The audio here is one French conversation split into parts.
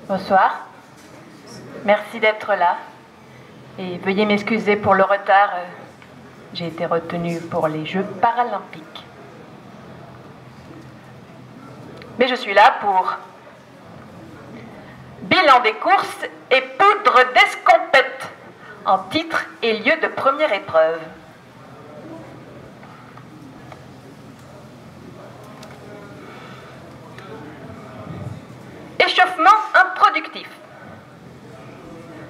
Bonsoir. Merci d'être là. Et veuillez m'excuser pour le retard. J'ai été retenue pour les Jeux paralympiques. Mais je suis là pour bilan des courses et poudre d'escampette en titre et lieu de première épreuve. Échauffement improductif.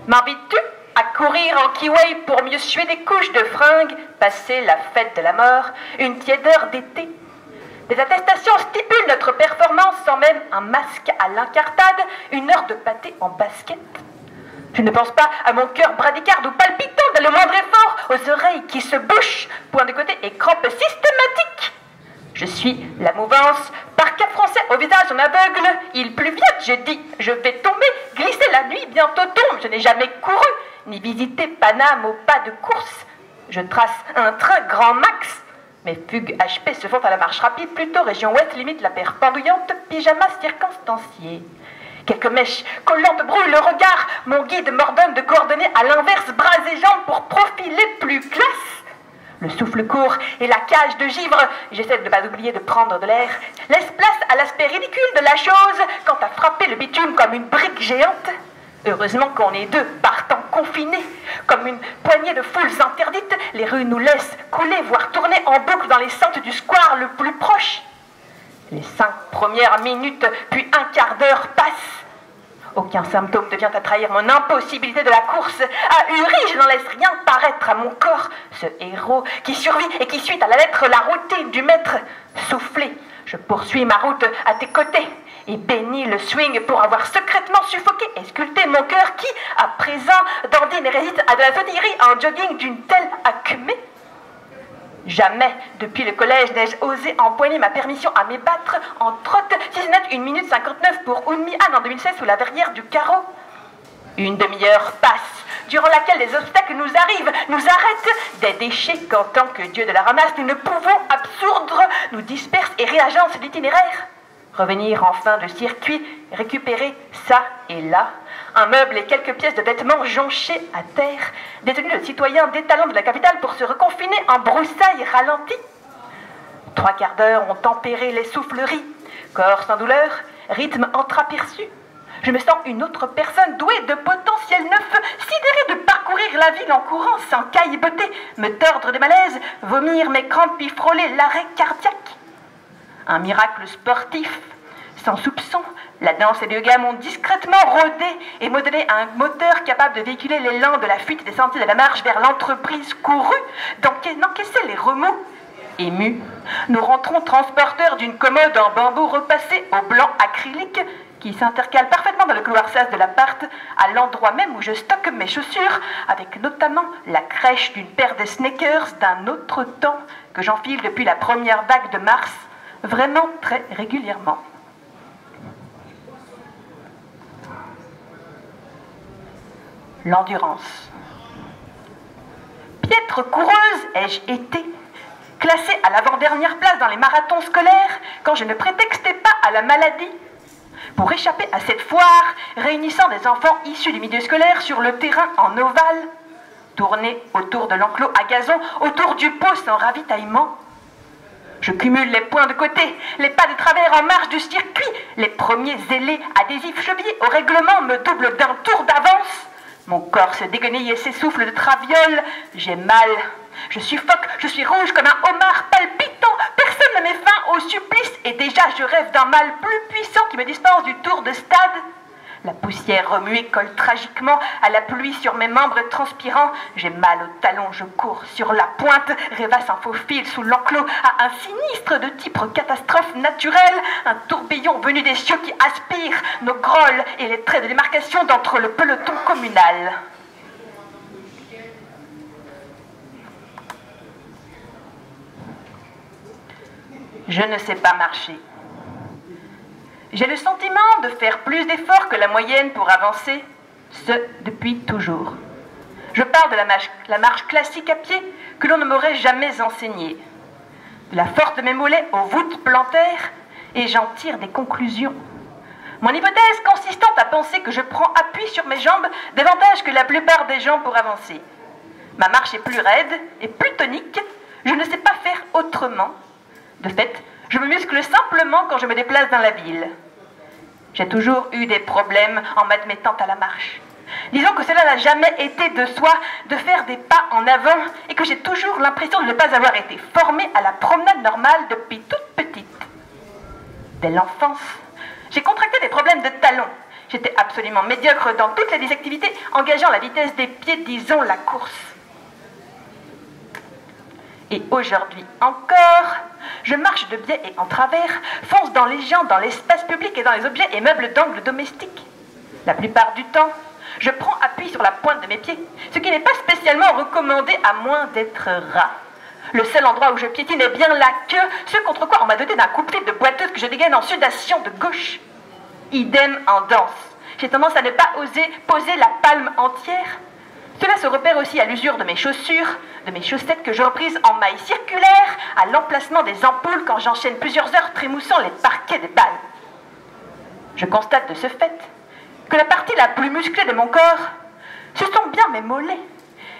M'invites-tu à courir en kiwi pour mieux suer des couches de fringues, passer la fête de la mort, une tiédeur d'été? Des attestations stipulent notre performance sans même un masque à l'incartade, une heure de pâté en basket. Je ne pense pas à mon cœur bradicarde ou palpitant dès le moindre effort, aux oreilles qui se bouchent, point de côté et crampe systématique. Je suis la mouvance, par cap français au visage en aveugle. Il pleut vite, j'ai dit, je vais tomber, glisser la nuit, bientôt tombe. Je n'ai jamais couru, ni visité Paname au pas de course. Je trace un train grand max. Mes fugues HP se font à la marche rapide, plutôt région ouest, limite la paire pendouillante, pyjama circonstancié. Quelques mèches collantes brûlent le regard. Mon guide m'ordonne de coordonner à l'inverse bras et jambes pour profiler plus classe. Le souffle court et la cage de givre, j'essaie de ne pas oublier de prendre de l'air, laisse place à l'aspect ridicule de la chose quant à frapper le bitume comme une brique géante. Heureusement qu'on est deux, partant confinés. Comme une poignée de foules interdites, les rues nous laissent couler, voire tourner en boucle dans les sentes du square le plus proche. Les 5 premières minutes, puis un quart d'heure passent. Aucun symptôme ne vient à trahir mon impossibilité de la course. Ahuri, je n'en laisse rien paraître à mon corps. Ce héros qui survit et qui suit à la lettre la routine du maître. Soufflé, je poursuis ma route à tes côtés et bénis le swing pour avoir secrètement suffoqué et sculpté mon cœur qui, à présent, dandine et résiste à de la sottillerie en jogging d'une telle acmé. Jamais, depuis le collège, n'ai-je osé empoigner ma permission à m'ébattre en trotte, si ce n'est 1 minute 59 pour Unmi Han en 2016 sous la verrière du carreau. Une demi-heure passe, durant laquelle les obstacles nous arrivent, nous arrêtent, des déchets qu'en tant que dieu de la ramasse, nous ne pouvons absoudre, nous dispersent et réagencent l'itinéraire. Revenir en fin de circuit, récupérer ça et là, un meuble et quelques pièces de vêtements jonchés à terre, détenus de citoyens d'étalons de la capitale pour se reconfiner en broussailles ralenties. 3 quarts d'heure ont tempéré les souffleries, corps sans douleur, rythme entreaperçu. Je me sens une autre personne douée de potentiel neuf, sidérée de parcourir la ville en courant sans caillebotter, me tordre des malaises, vomir mes crampes puis frôler l'arrêt cardiaque. Un miracle sportif, sans soupçon, la danse et le yoga m'ont discrètement rôdé et modelé un moteur capable de véhiculer l'élan de la fuite des sentiers de la marche vers l'entreprise courue, d'encaisser les remous. Émus, nous rentrons transporteurs d'une commode en bambou repassée au blanc acrylique qui s'intercale parfaitement dans le couloir sas de l'appart, à l'endroit même où je stocke mes chaussures, avec notamment la crèche d'une paire de sneakers d'un autre temps que j'enfile depuis la première vague de mars, vraiment très régulièrement. L'endurance. Piètre coureuse ai-je été, classée à l'avant-dernière place dans les marathons scolaires quand je ne prétextais pas à la maladie. Pour échapper à cette foire réunissant des enfants issus du milieu scolaire sur le terrain en ovale, tourner autour de l'enclos à gazon, autour du pot sans ravitaillement. Je cumule les points de côté, les pas de travers en marge du circuit, les premiers zélés adhésifs chevillés au règlement me doublent d'un tour d'avance. Mon corps se déguenille et s'essouffle de traviole. J'ai mal. Je suffoque, je suis rouge comme un homard palpitant. Personne ne met fin au supplice. Et déjà, je rêve d'un mal plus puissant qui me dispense du tour de stade. La poussière remuée colle tragiquement à la pluie sur mes membres transpirants. J'ai mal au talon, je cours sur la pointe, rêvasse un faux fil sous l'enclos à un sinistre de type catastrophe naturelle, un tourbillon venu des cieux qui aspire nos grolles et les traits de démarcation d'entre le peloton communal. Je ne sais pas marcher. J'ai le sentiment de faire plus d'efforts que la moyenne pour avancer, ce depuis toujours. Je parle de la marche classique à pied que l'on ne m'aurait jamais enseignée, de la force de mes mollets aux voûtes plantaires, et j'en tire des conclusions. Mon hypothèse consistant à penser que je prends appui sur mes jambes davantage que la plupart des gens pour avancer. Ma marche est plus raide et plus tonique, je ne sais pas faire autrement. De fait, je me muscle simplement quand je me déplace dans la ville. J'ai toujours eu des problèmes en m'admettant à la marche. Disons que cela n'a jamais été de soi de faire des pas en avant et que j'ai toujours l'impression de ne pas avoir été formée à la promenade normale depuis toute petite. Dès l'enfance, j'ai contracté des problèmes de talons. J'étais absolument médiocre dans toutes les activités engageant la vitesse des pieds, disons la course. Et aujourd'hui encore, je marche de biais et en travers, fonce dans les gens, dans l'espace public et dans les objets et meubles d'angle domestiques. La plupart du temps, je prends appui sur la pointe de mes pieds, ce qui n'est pas spécialement recommandé à moins d'être ras. Le seul endroit où je piétine est bien la queue, ce contre quoi on m'a doté d'un couplet de boiteuse que je dégaine en sudation de gauche. Idem en danse. J'ai tendance à ne pas oser poser la palme entière. Cela se repère aussi à l'usure de mes chaussures, de mes chaussettes que je reprise en mailles circulaires, à l'emplacement des ampoules quand j'enchaîne plusieurs heures trémoussant les parquets des balles. Je constate de ce fait que la partie la plus musclée de mon corps, ce sont bien mes mollets.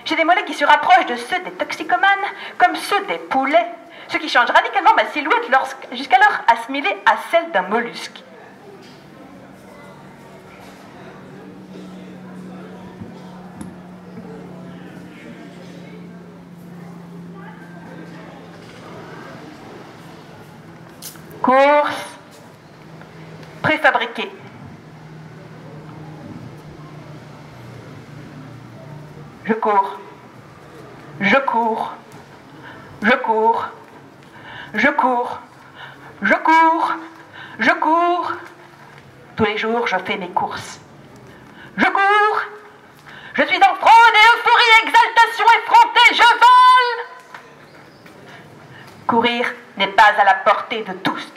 J'ai des mollets qui se rapprochent de ceux des toxicomanes, comme ceux des poulets, ce qui change radicalement ma silhouette jusqu'alors assimilée à celle d'un mollusque. Course préfabriquée. Je cours, je cours, je cours, je cours, je cours, je cours. Tous les jours, je fais mes courses. Je cours, je suis en fraude et euphorie, exaltation effrontée, je vole. Courir n'est pas à la portée de tous.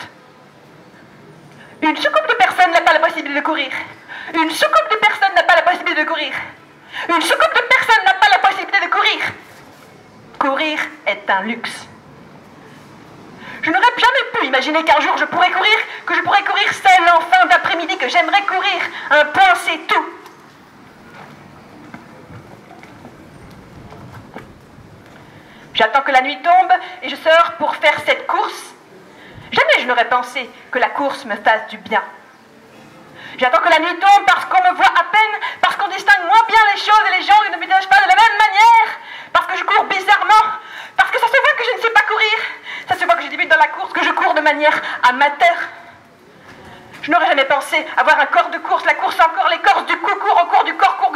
Une soucoupe de personnes n'a pas la possibilité de courir. Une soucoupe de personnes n'a pas la possibilité de courir. Une soucoupe de personnes n'a pas la possibilité de courir. Courir est un luxe. Je n'aurais jamais pu imaginer qu'un jour je pourrais courir, que je pourrais courir seule en fin d'après-midi, que j'aimerais courir. Un point, c'est tout. J'attends que la nuit tombe et je sors pour faire cette course. Jamais je n'aurais pensé que la course me fasse du bien. J'attends que la nuit tombe parce qu'on me voit à peine, parce qu'on distingue moins bien les choses et les gens ne me visagent pas de la même manière, parce que je cours bizarrement, parce que ça se voit que je ne sais pas courir, ça se voit que je débute dans la course, que je cours de manière amateur. Je n'aurais jamais pensé avoir un corps de course, la course encore, les corses du cou, cours au cours du corps, cours,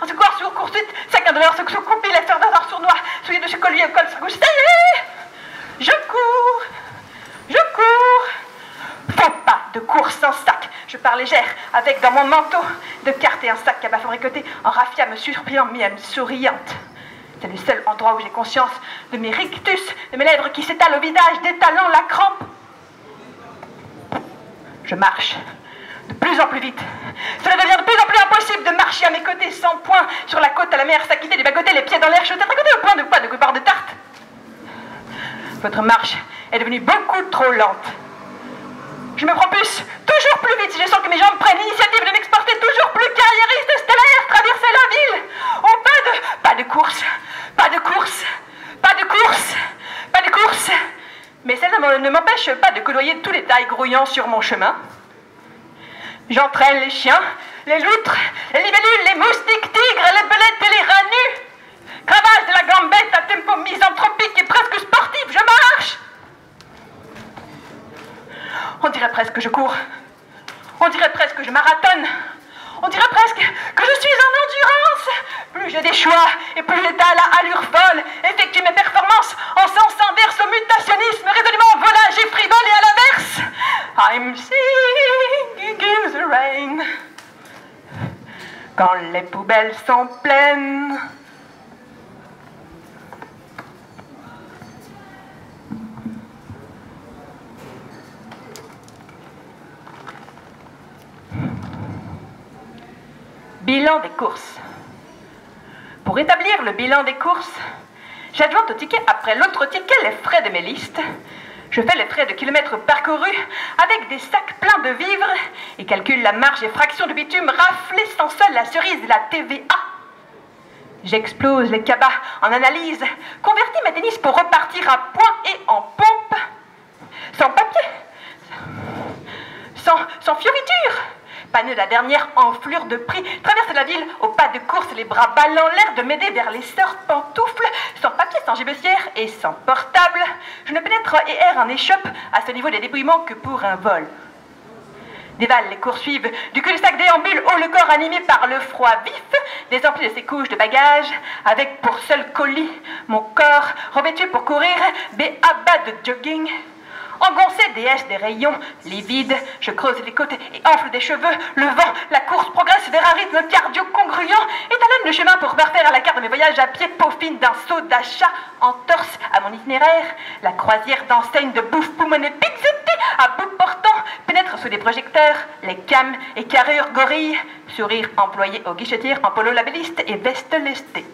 en se cours, sur cours, suite, chacun de leurs sous coupi, les faire d'or sur noir, souillé de chez collier, au col sur gauche, ça y est, je cours, faut pas de course sans sac. Je pars légère, avec dans mon manteau de cartes et un sac à bas fabricoté en raffia me surprenant, même souriante. C'est le seul endroit où j'ai conscience de mes rictus, de mes lèvres qui s'étalent au visage, détalant la crampe. Je marche de plus en plus vite. Cela devient de plus en plus impossible de marcher à mes côtés sans point sur la côte à la mer, s'acquitter du bas-côté, les pieds dans l'air, jeter à côté au point de quoi de bord de tarte. Votre marche est devenue beaucoup trop lente. Je me propulse toujours plus vite si je sens que mes jambes prennent l'initiative de m'exporter toujours plus carriériste et stellaire, traverser la ville. Oh, pas de course, pas de course, pas de course, pas de course. Mais cela ne m'empêche pas de coudoyer tous les tailles grouillants sur mon chemin. J'entraîne les chiens, les loutres, les libellules, les moustiques, tigres, les belettes et les rats nus. Cravache de la gambette à tempo misanthropique et presque sportif, je marche. On dirait presque que je cours. On dirait presque que je marathonne. On dirait presque que je suis en endurance. Plus j'ai des choix et plus j'étale à allure folle, effectue mes performances en sens inverse au mutationnisme résolument volage et frivole et à l'inverse. I'm singing in the rain. Quand les poubelles sont pleines. Bilan des courses. Pour établir le bilan des courses, j'adjointe au ticket après l'autre ticket les frais de mes listes, Je fais les frais de kilomètres parcourus avec des sacs pleins de vivres et calcule la marge et fraction de bitume raflée sans sol la cerise de la TVA. J'explose les cabas en analyse, convertis mes tennis pour repartir à point et en pompe, sans papier, sans fioriture. Panne la dernière enflure de prix, traverse la ville au pas de course, les bras ballants l'air de m'aider vers les sœurs pantoufles, sans papier, sans gibecière et sans portable. Je ne pénètre et erre en échoppe à ce niveau des débrouillements que pour un vol. Dévale les coursuives, du cul-de-sac déambule, haut le corps animé par le froid vif, désempli de ses couches de bagages, avec pour seul colis mon corps revêtu pour courir, bas de jogging. Engoncé déesse des rayons, livide, je creuse les côtes et enfle des cheveux. Le vent, la course progresse vers un rythme cardio-congruent et talonne le chemin pour parfaire à la carte de mes voyages à pied, peaufine d'un saut d'achat en torse à mon itinéraire. La croisière d'enseigne de bouffe poumonée pizzettée à bout portant pénètre sous des projecteurs, les cams et carrures gorilles, sourire employé aux guichetières en polo labelliste et veste lestée.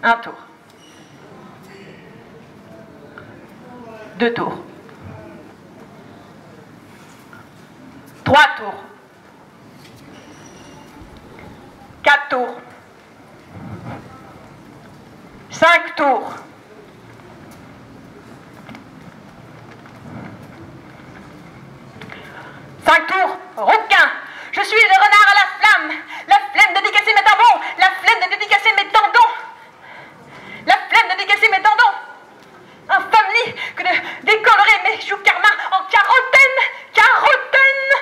Un tour. 2 tours. 3 tours. 4 tours. 5 tours. 5 tours, requin. Je suis le renard à la flamme. La flemme de décasser mes tendons. La flemme de décasser mes tendons. La flemme de décasser mes tendons. Infâme lit que de décolorer mes joues karma en carotène. Carotène.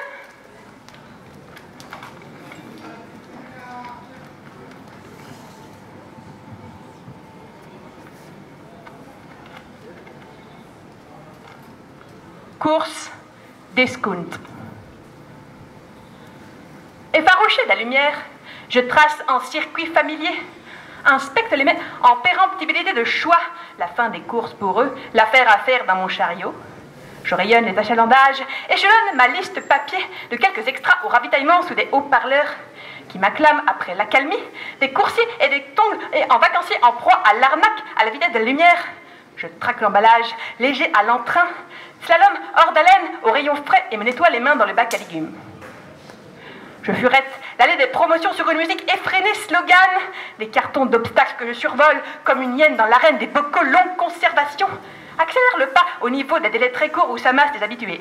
Course d'escompte. Effarouché de la lumière, je trace en circuit familier, inspecte les mains en péremptibilité de choix, la fin des courses pour eux, l'affaire à faire dans mon chariot. Je rayonne les achalandages et je donne ma liste papier de quelques extras au ravitaillement sous des haut-parleurs qui m'acclament après l'accalmie, des coursiers et des tongs et en vacanciers en proie à l'arnaque à la vitesse de la lumière. Je traque l'emballage, léger à l'entrain, slalom hors d'haleine au rayon frais et me nettoie les mains dans le bac à légumes. Je furette l'allée des promotions sur une musique effrénée, slogan, des cartons d'obstacles que je survole comme une hyène dans l'arène des bocaux longue conservation. Accélère le pas au niveau des délais très courts où s'amassent des habitués.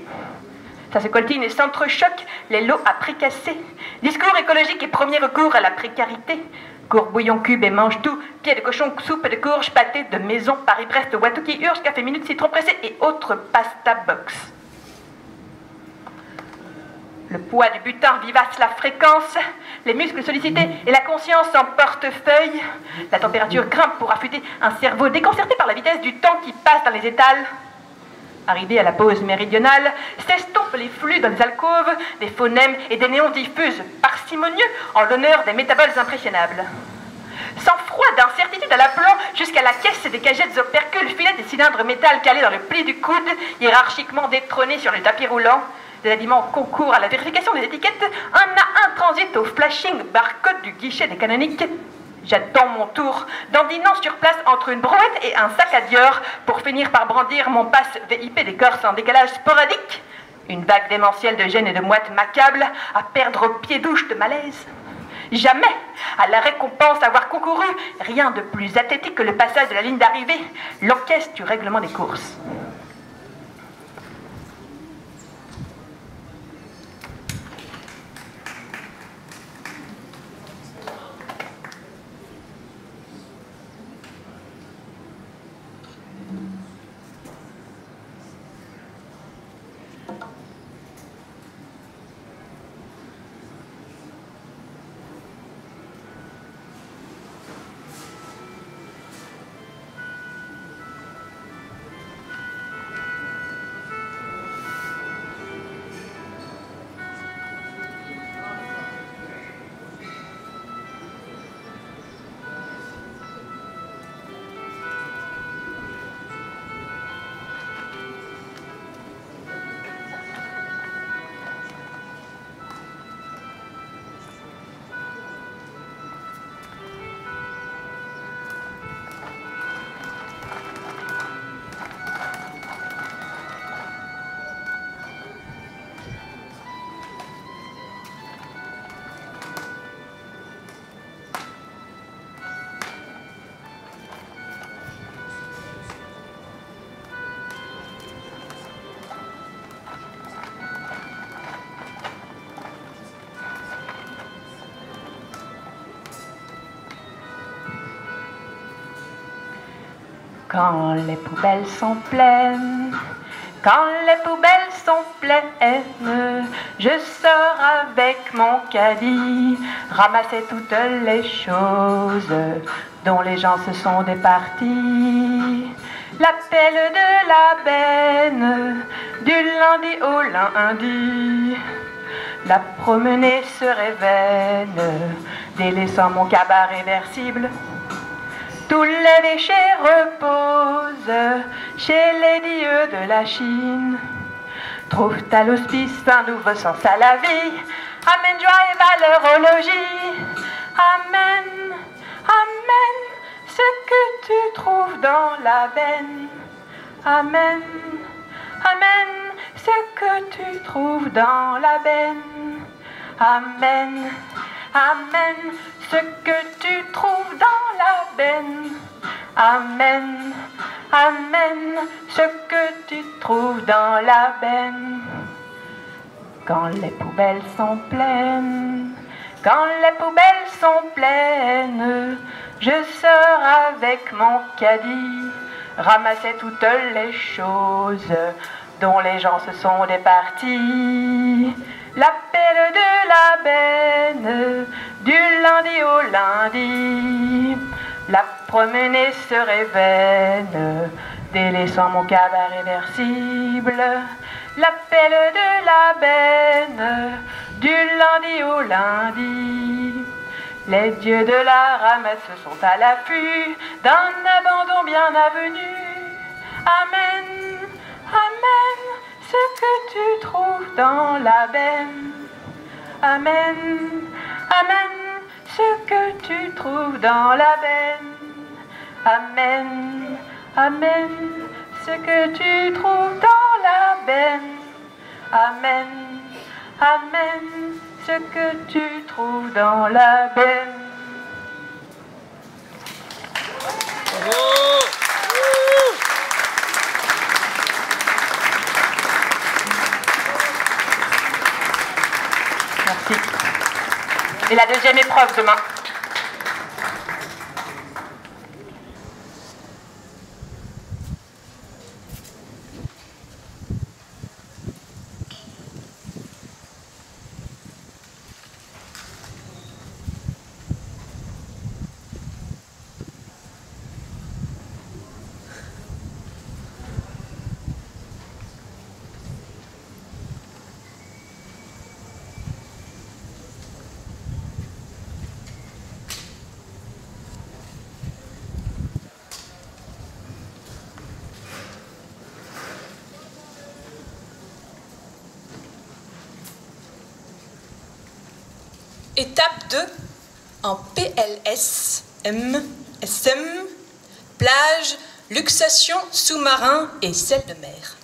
Ça se coltine et s'entrechoque les lots à prix cassés. Discours écologique et premier recours à la précarité. Cours bouillon cube et mange tout, pieds de cochon, soupe de courge, pâté de maison, Paris-Brest, Watouki, Urge, café minute, citron pressé et autres pasta box. Le poids du butin vivace la fréquence, les muscles sollicités et la conscience en portefeuille. La température grimpe pour affûter un cerveau déconcerté par la vitesse du temps qui passe dans les étals. Arrivé à la pause méridionale, s'estompent les flux dans les alcôves, des phonèmes et des néons diffusent parcimonieux en l'honneur des métaboles impressionnables. Sans froid d'incertitude à l'aplomb jusqu'à la caisse des cagettes opercules, filets des cylindres métal calés dans le pli du coude, hiérarchiquement détrônés sur le tapis roulant. Des aliments concourent à la vérification des étiquettes, un à un transit au flashing barcode du guichet des canoniques. J'attends mon tour, dandinant sur place entre une brouette et un sac à Dior pour finir par brandir mon passe VIP des Corses en décalage sporadique. Une vague démentielle de gêne et de moite macabre à perdre au pied douche de malaise. Jamais, à la récompense avoir concouru, rien de plus athlétique que le passage de la ligne d'arrivée, l'encaisse du règlement des courses. Quand les poubelles sont pleines, quand les poubelles sont pleines, je sors avec mon caddie, ramasser toutes les choses dont les gens se sont départis. La pelle de la benne, du lundi au lundi. La promenée serait vaine, délaissant mon cabaret versible. Tous les déchets reposent chez les dieux de la Chine. Trouvent à l'hospice un nouveau sens à la vie. Amen, joie et valeur au logis. Amen, amen, ce que tu trouves dans la benne. Amen, amen, ce que tu trouves dans la benne. Amen, amen, ce que tu trouves dans la benne. Amen, amen, ce que tu trouves dans la benne. Quand les poubelles sont pleines, quand les poubelles sont pleines, je sors avec mon caddie, ramasser toutes les choses dont les gens se sont départis. La pelle de la benne, du lundi au lundi. La promenée serait vaine, délaissant mon cabaret versible. La pelle de la benne, du lundi au lundi. Les dieux de la ramasse sont à l'affût d'un abandon bien avenu. Amen, amen, ce que tu trouves dans la benne. Amen, amen, ce que tu trouves dans la benne. Amen, amen, ce que tu trouves dans la benne. Amen, amen, ce que tu trouves dans la benne. Bravo. Merci. Et la deuxième épreuve demain. Étape 2 en PLS, SM, plage, luxation, sous-marin et sel de mer.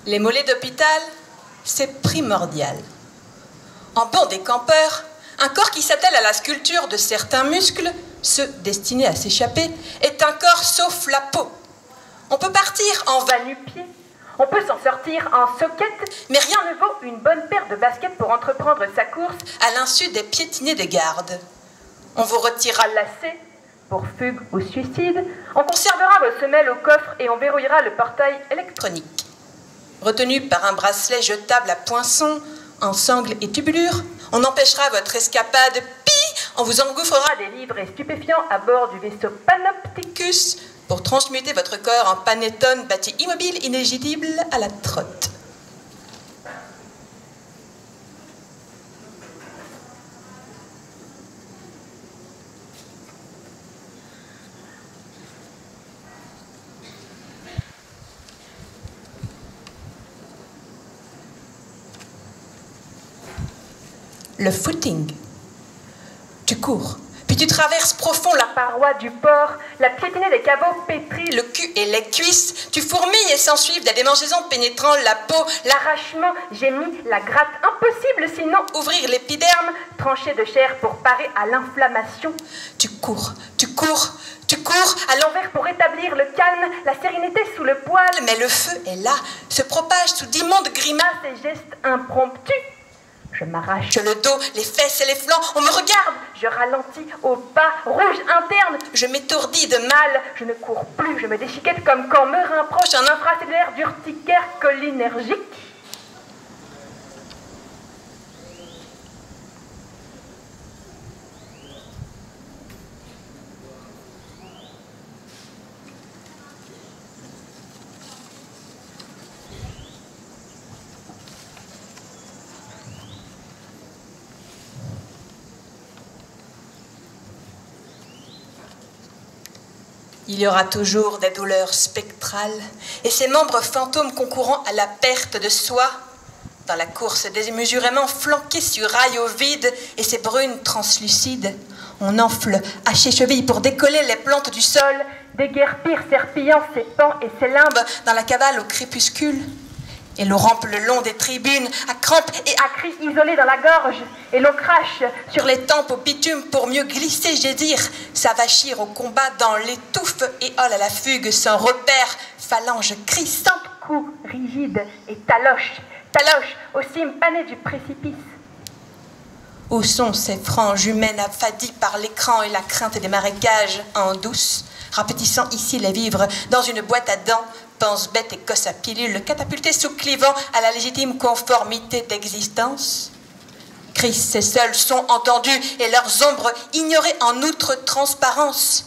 Les mollets d'hôpital, c'est primordial. En banc des campeurs, un corps qui s'attelle à la sculpture de certains muscles, ceux destinés à s'échapper, est un corps sauf la peau. On peut partir en va-nu-pied, on peut s'en sortir en soquette, mais rien ne vaut une bonne paire de baskets pour entreprendre sa course à l'insu des piétinés des gardes. On vous retirera le lacet pour fugue ou suicide, on conservera vos semelles au coffre et on verrouillera le portail électronique. Retenu par un bracelet jetable à poinçon, en sangle et tubulure, on empêchera votre escapade, on vous engouffrera des livres et stupéfiants à bord du vaisseau Panopticus pour transmuter votre corps en panettone bâti immobile, inégidible à la trotte. Le footing. Tu cours, puis Puis tu traverses profond la paroi du port, la piétinée des caveaux pétris, le cul et les cuisses. Tu fourmilles et s'ensuivent des démangeaisons pénétrant la peau. L'arrachement gémit, la gratte impossible sinon Ouvrir l'épiderme, trancher de chair pour parer à l'inflammation. Tu cours, tu cours, tu cours À l'envers pour rétablir le calme, la sérénité sous le poil. mais le feu est là, se propage sous d'immondes grimaces. Ces gestes impromptus. Je m'arrache Le dos, les fesses et les flancs, on me regarde. je ralentis au pas, rouge interne. Je m'étourdis de mal. Mal, je ne cours plus, je me déchiquette comme quand me rapproche un infracellulaire d'urticaire cholinergique. Il y aura toujours des douleurs spectrales et ces membres fantômes concourant à la perte de soi. Dans la course démesurément flanquée sur rails au vide et ses brunes translucides, on enfle à ses chevilles pour décoller les plantes du sol, Déguerpir serpillant ses pans et ses limbes, dans la cavale au crépuscule. Et l'on rampe le long des tribunes à crampes et à cris isolés dans la gorge, et l'on crache sur les tempes au bitume pour mieux glisser, j'ai dire, s'avachir au combat dans l'étouffe et hole à la fugue sans repère, phalange crissante. coups rigides et taloche au cime pané du précipice. Où sont ces franges humaines affadies par l'écran et la crainte des marécages en douce, rapetissant ici les vivres dans une boîte à dents, pense bête et cosse à pilule, catapultés sous clivant à la légitime conformité d'existence? Cris ces seuls sons entendus et leurs ombres ignorées en outre transparence.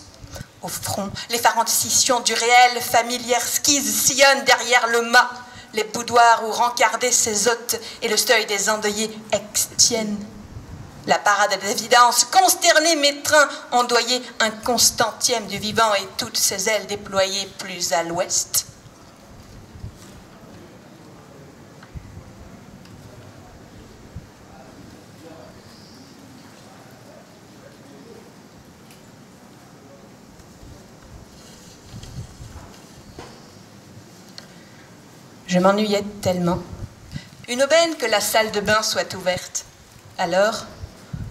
Au front, l'effarante scission du réel, familière skise sillonne derrière le mât, les boudoirs où rencardés ses hôtes et le seuil des endeuillés extiennent. La parade d'évidence, consternée mes trains, ondoyés un constantième du vivant et toutes ses ailes déployées plus à l'ouest. Je m'ennuyais tellement. Une aubaine que la salle de bain soit ouverte. Alors,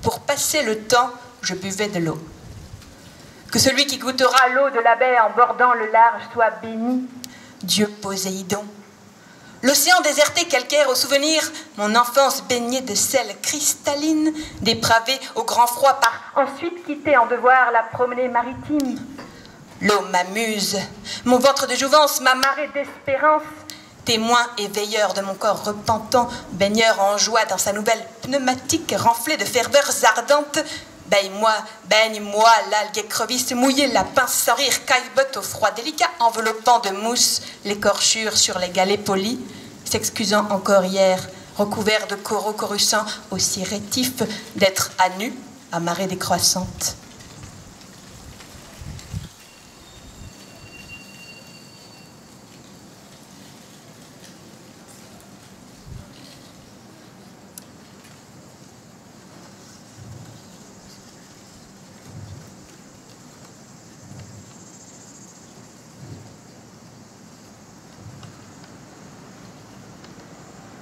pour passer le temps, je buvais de l'eau. Que celui qui goûtera L'eau de la baie en bordant le large soit béni. Dieu Poséidon. L'océan déserté calcaire au souvenir, mon enfance baignée de sel cristalline, dépravée au grand froid par... Ensuite quitter en devoir la promenade maritime. L'eau m'amuse, mon ventre de jouvence, ma Marée d'espérance. témoin et veilleur de mon corps repentant, baigneur en joie dans sa nouvelle pneumatique renflée de ferveurs ardentes. Baigne-moi, l'algue écrevisse mouillée, la pince sans rire, caillebotte au froid délicat, enveloppant de mousse l'écorchure sur les galets polis, s'excusant encore hier, recouvert de coraux coruscants, aussi rétifs d'être à nu, à marée décroissante.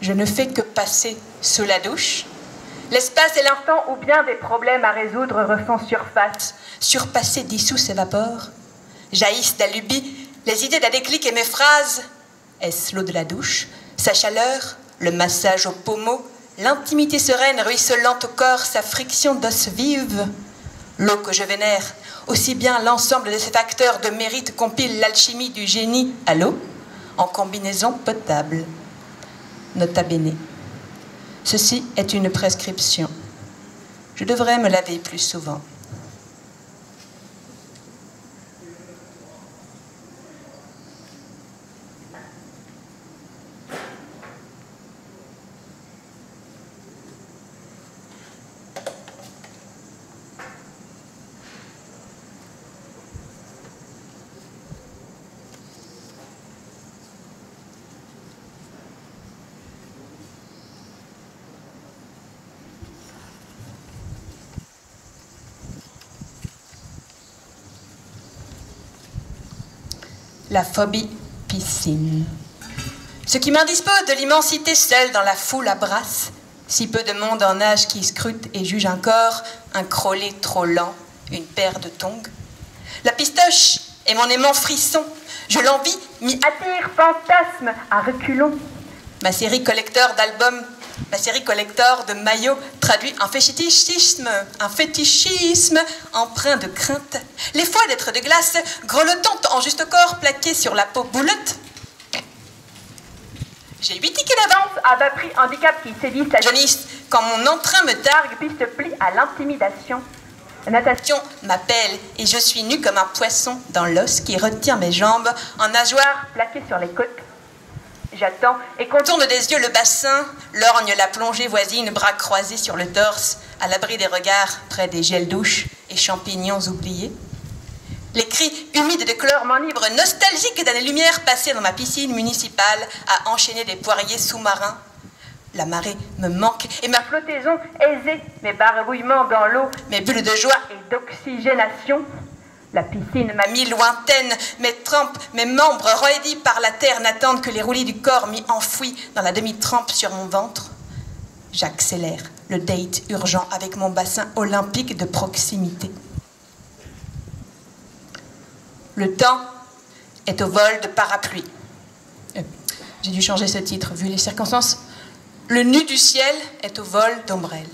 Je ne fais que passer sous la douche. L'espace et L'instant où bien des problèmes à résoudre refont surface. surpassé dissous s'évapore. Jaillissent d'alubis les idées d'un déclic et mes phrases. Est-ce l'eau de la douche, sa chaleur, le massage au pommeau, l'intimité sereine ruisselante au corps, sa friction d'os vive? L'eau que je vénère, aussi bien l'ensemble de ces facteurs de mérite compile l'alchimie du génie à l'eau, en combinaison potable. Nota bene. Ceci est une prescription. Je devrais me laver plus souvent. la phobie piscine. Ce qui m'indispose de l'immensité seule dans la foule à brasse, si peu de monde en nage qui scrute et juge un corps, un crollet trop lent, une paire de tongs. La pistoche est mon aimant frisson, je l'envie, m'y attire, fantasme à reculons. Ma série collector d'albums, ma série collector de maillots traduit un fétichisme empreint de crainte. Les fois d'être de glace, grelottant en juste corps plaqué sur la peau boulotte. J'ai 8 tickets d'avance à bas prix handicap qui sévissent la jaunisse quand mon entrain me targue puis se plie à l'intimidation. La natation m'appelle et je suis nue comme un poisson dans l'os qui retient mes jambes en nageoire plaquée sur les côtes. J'attends et contourne des yeux le bassin, lorgne la plongée voisine, bras croisés sur le torse, à l'abri des regards près des gels douches et champignons oubliés. Les cris humides de chlore m'enivrent, nostalgiques d'années-lumière passées dans ma piscine municipale à enchaîner des poiriers sous-marins. La marée me manque et ma flottaison aisée, mes barbouillements dans l'eau, mes bulles de joie et d'oxygénation. La piscine m'a mis lointaine, mes trempes, mes membres roidis par la terre n'attendent que les roulis du corps m'y enfouis dans la demi-trempe sur mon ventre. J'accélère le date urgent avec mon bassin olympique de proximité. Le temps est au vol de parapluie. J'ai dû changer ce titre vu les circonstances. Le nu du ciel est au vol d'ombrelle.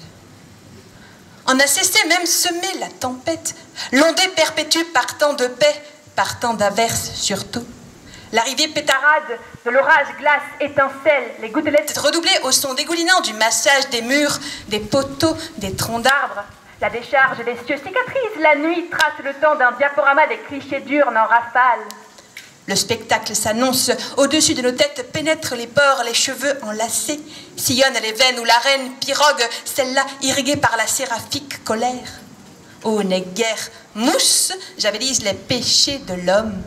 On a cessé même semer la tempête. L'ondée perpétue partant de paix, partant d'averses surtout. L'arrivée pétarade de l'orage glace étincelle, les gouttelettes redoublées au son dégoulinant du massage des murs, des poteaux, des troncs d'arbres. La décharge des cieux cicatrise la nuit, trace le temps d'un diaporama des clichés d'urnes en rafale. Le spectacle s'annonce, au-dessus de nos têtes pénètrent les pores, les cheveux enlacés, sillonnent les veines où la reine pirogue, celle-là irriguée par la séraphique colère. Ô n'est guère mousse, j'avilise les péchés de l'homme.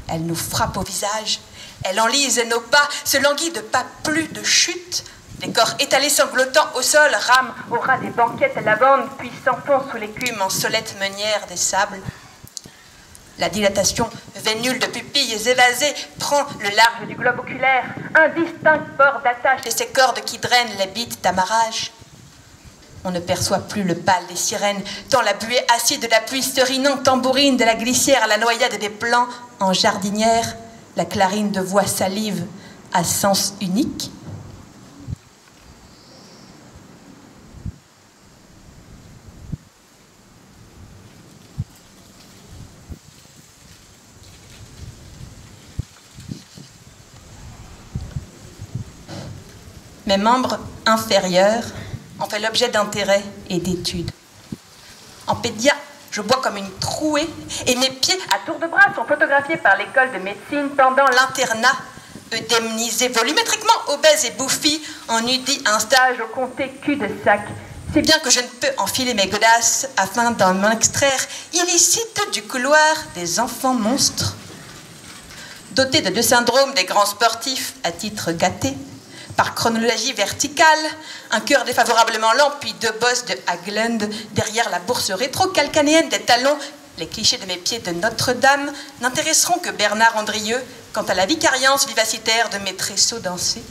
Elle nous frappe au visage, elle enlise nos pas, se languit de pas plus de chute. Les corps étalés sanglotant au sol rament au ras des banquettes lavandes, puis s'enfoncent sous l'écume en solettes meunières des sables. La dilatation vénule de pupilles évasées prend le large du globe oculaire, indistinct port d'attache et ces cordes qui drainent les bites d'amarrage. On ne perçoit plus le pâle des sirènes, tant la buée acide de la pluie serinant tambourine de la glissière à la noyade des plants en jardinière, la clarine de voix salive à sens unique. Mes membres inférieurs ont fait l'objet d'intérêt et d'études. En pédia, je bois comme une trouée et mes pieds à tour de bras sont photographiés par l'école de médecine pendant l'internat, œdémnisés volumétriquement obèses et bouffis, en eût dit un stage au comté cul-de-sac, si bien que je ne peux enfiler mes godasses afin d'en extraire illicite du couloir des enfants monstres. Dotés de 2 syndromes des grands sportifs à titre gâté, par chronologie verticale, un cœur défavorablement lent, puis 2 bosses de Haglund derrière la bourse rétro-calcanéenne des talons, les clichés de mes pieds de Notre-Dame n'intéresseront que Bernard Andrieux quant à la vicariance vivacitaire de mes tresseaux dansés.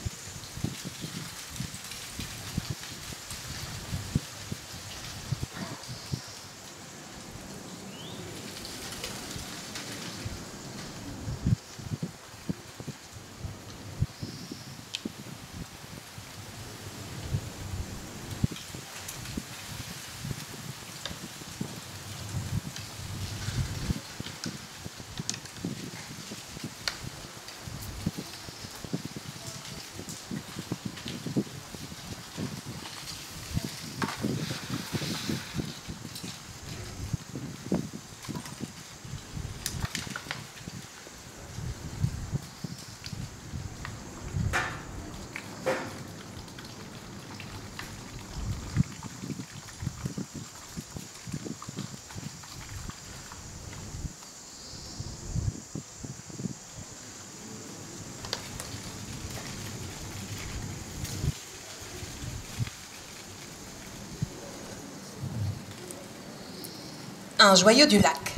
Un joyau du lac.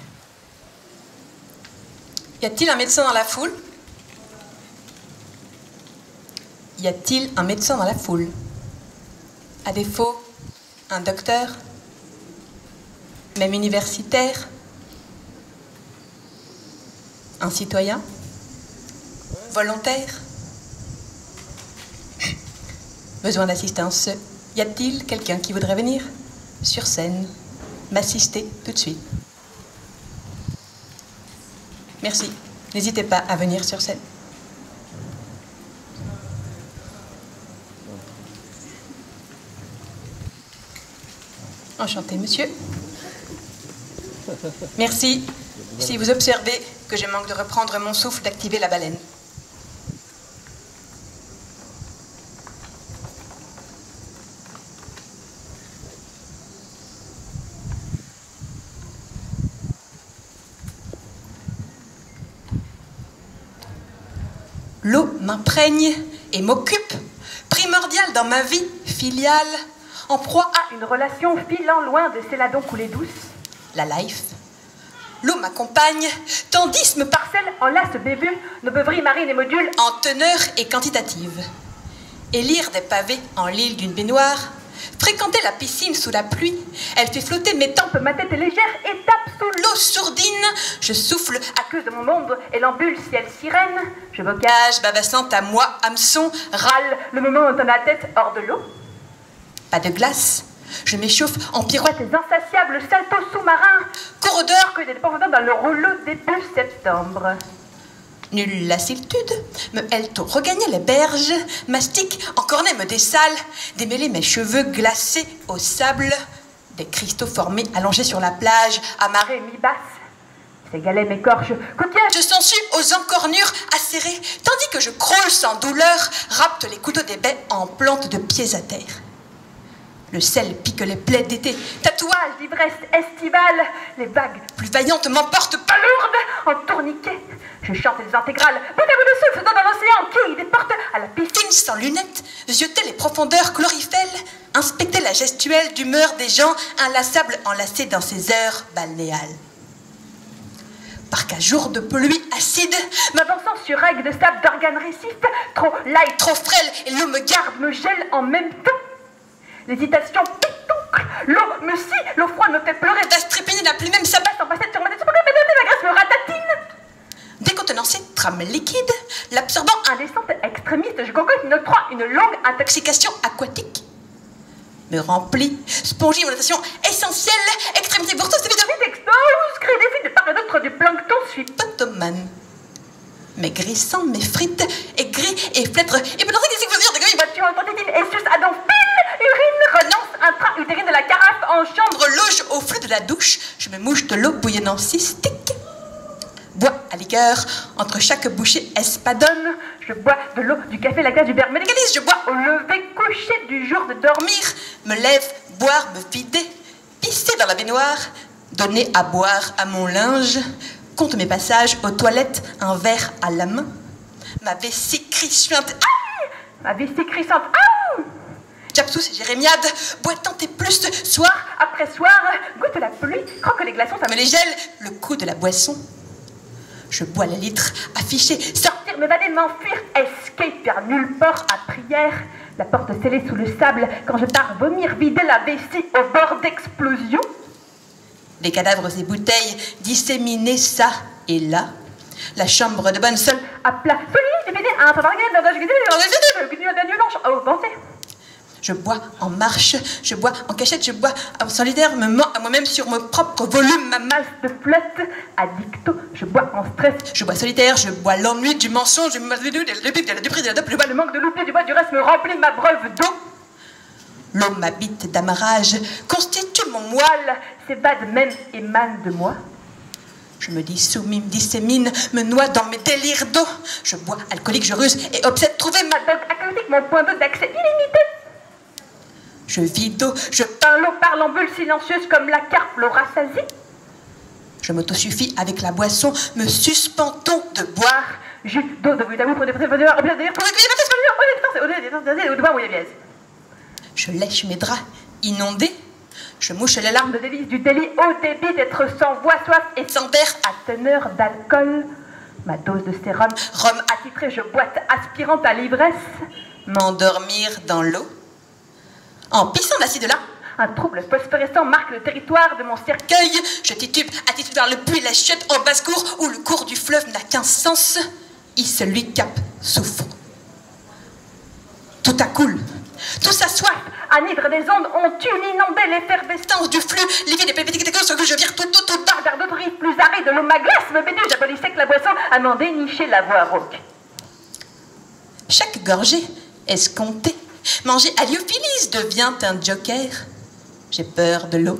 Y a-t-il un médecin dans la foule? Y a-t-il un médecin dans la foule? À défaut, un docteur? Même universitaire? Un citoyen? Volontaire? Besoin d'assistance. Y a-t-il quelqu'un qui voudrait venir sur scène, m'assister tout de suite? Merci. N'hésitez pas à venir sur scène. Enchanté, monsieur. Merci. Si vous observez que je manque de reprendre mon souffle, d'activer la baleine. L'eau m'imprègne et m'occupe, primordiale dans ma vie filiale, en proie à Une relation filant loin de ces ladons coulées douces. la life. L'eau m'accompagne, tandis me Parcelle en lasse bébu, nos beuveries marines et modules. en teneur et quantitative. Élire des pavés en l'île d'une baignoire, fréquenter la piscine sous la pluie, elle fait flotter mes tempes, Ma tête est légère et tape sous l'eau. l'eau sourdine, je souffle à Accuse de mon ombre et l'ambule ciel sirène. Je vocage, cage babassante à moi, hameçon, râle le moment où t'en as la tête hors de l'eau. pas de glace, je m'échauffe en pirouette, Tes insatiables saltos sous-marins. corrodeur, Que des profondeurs dans le rouleau début septembre. nulle lassitude, me hèle-t-on regagner les berges, mastique, en cornet me dessale, démêler mes cheveux glacés au sable, des cristaux formés allongés sur la plage, amarrés, Marée mi-basse. Ces galets m'écorchent. Coquillage. je s'ensuis aux encornures acérées, tandis que je crôle sans douleur, rapte les couteaux des baies en plantes de pieds à terre. Le sel pique les plaies d'été, tatouage Toile d'ivresse estivale. Les vagues plus vaillante m'emporte pas lourdes en tourniquet. Je chante les intégrales. Bout à bout de souffle dans l'océan qui déporte à la piscine. piscine sans lunettes, jeter les profondeurs chlorophèles, inspecter la gestuelle d'humeur des gens inlassables enlacés dans ces heures balnéales. Par qu'à jour de pluie acide, M'avançant sur règles de sable d'organes récifs. Trop light, trop frêle et l'eau me garde, me gèle en même temps. L'hésitation pétoncle. L'eau me scie. L'eau froide me fait pleurer. d'astrépiner n'a plus même sa base Sans passer sur ma tête, sur ma tête, la graisse me ratatine. décontenancée de trame liquide, l'absorbant Indécente, extrémiste, je cocotte une octroie une longue intoxication aquatique, me remplit, spongie mon attention essentielle, extrémité pour tous ces vides explose, crée des fuites de part et d'autre du plancton, suis potomane. Maigrissant, m'effrite, aigri et flettre, et peut danser des explosions de gris, voiture, antitétine, essus, adon, pile, urine, renonce, intra-utérine de la carafe en chambre. loge au flux de la douche, je me mouche de l'eau bouillonnant cystique, bois à liqueur, entre chaque bouchée espadonne, Je bois de l'eau, du café, la glace, du beurre, médicalise, je bois au lever couché du jour de dormir. me lève, boire, me vider, pisser dans la baignoire, donner à boire à mon linge, compte mes passages aux toilettes, un verre à la main, ma vessie crispante, Ma vessie crissante, ah, Japsous, jérémiade, boitante et plus, soir, après soir, goûte la pluie, croque les glaçons, ça me les gèle, le coup de la boisson. Je bois les litres, affichés, sortir, m'évader, m'enfuir, escape vers nulle part à prière. La porte scellée sous le sable, quand je pars vomir, vider la vessie au bord d'explosion. des cadavres et bouteilles disséminés ça et là. La chambre de bonne seule, À plat, solide, dépédé, un travarguet, oh, pensez. je bois en marche, je bois en cachette, je bois en solitaire, me mens à moi-même sur mon propre volume, ma malle. Masse de flotte, addicto, je bois en stress. Je bois solitaire, je bois l'ennui du mensonge, je bois de la duperie, de la dope, je bois Le manque de l'oubli du bois du reste me remplit ma breuve d'eau. l'eau m'habite d'amarrage, constitue mon moi. Moelle s'évade même, émane de moi. Je me dissous, me dissémine, me noie dans mes délires d'eau. Je bois alcoolique, je ruse et obsède trouver ma... Ma dogue aquatique, mon point d'eau d'accès illimité. Je vis d'eau, je Par l'eau par l'ambule silencieuse comme la carpe, l'eau rassasie. Je m'autosuffis avec la boisson, me suspendons de boire. Jus d'eau de vitamin pour des préveneurs, bien dire, pour recueillir la Je lèche mes draps inondés. Je mouche les larmes de délice du délit, haut débit d'être sans voix, soif et sans verre à teneur d'alcool. Ma dose de sérum, rhum attitré, je boite, aspirant à l'ivresse. M'endormir dans l'eau. En pissant d'acide là. Un trouble phosphorescent marque le territoire de mon cercueil. Je titube, attitude vers le puits, la chiotte en basse-cour, où le cours du fleuve n'a qu'un sens. Il celui cap souffre. Tout coule. Tout s'assoit. Anhydre des ondes ont inondé l'effervescence Du flux, liquide et pépétique sur que je vire tout. Par d'autres rives plus arides, l'eau m'aglace, me bénit, j'abolissais que la boisson à m'en dénicher la voie rauque. Chaque gorgée escomptée, manger Aliophilus devient un joker. J'ai peur de l'eau.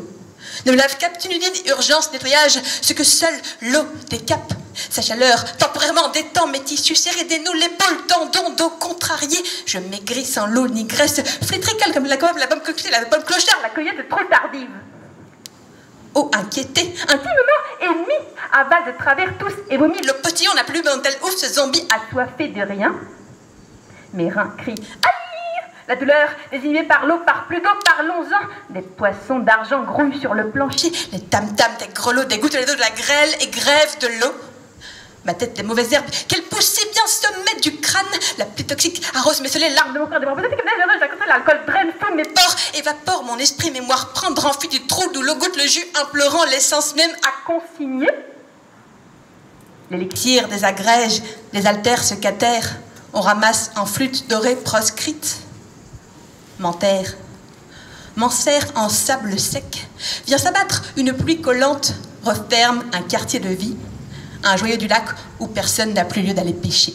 Ne me lave captunidine, urgence, nettoyage, ce que seule l'eau décape. Sa chaleur temporairement détend mes tissus serrés, dénoue l'épaule, tendons, dos contrarié. Je maigris sans l'eau ni graisse, flétricale comme la pomme clochard, La cueillette est trop tardive. Oh, inquiété, Intimement ennemi, avale de travers tous et vomit. Le potillon n'a plus un tel ouf, ce zombie assoiffé de rien. Mes reins crient aïe. La douleur, désignée par l'eau, par plus d'eau, parlons-en. Des poissons d'argent grouillent sur le plancher. Les tam-tams, des grelots, dégoûtent les dos de la grêle et grèvent de l'eau. Ma tête des mauvaises herbes, qu'elle pousse si bien sommet du crâne. La pluie toxique arrose mes soleils, larmes de mon corps, des bras l'alcool draine fou mes pores, évapore mon esprit, mémoire, prendre en fuite du trou d'où l'eau goûte le jus, implorant l'essence même à consigner. L'élixir des agrèges, les altères se catèrent, on ramasse en flûte dorée proscrite. M'enterre, m'enserre en sable sec, vient s'abattre une pluie collante, referme un quartier de vie, un joyau du lac où personne n'a plus lieu d'aller pêcher.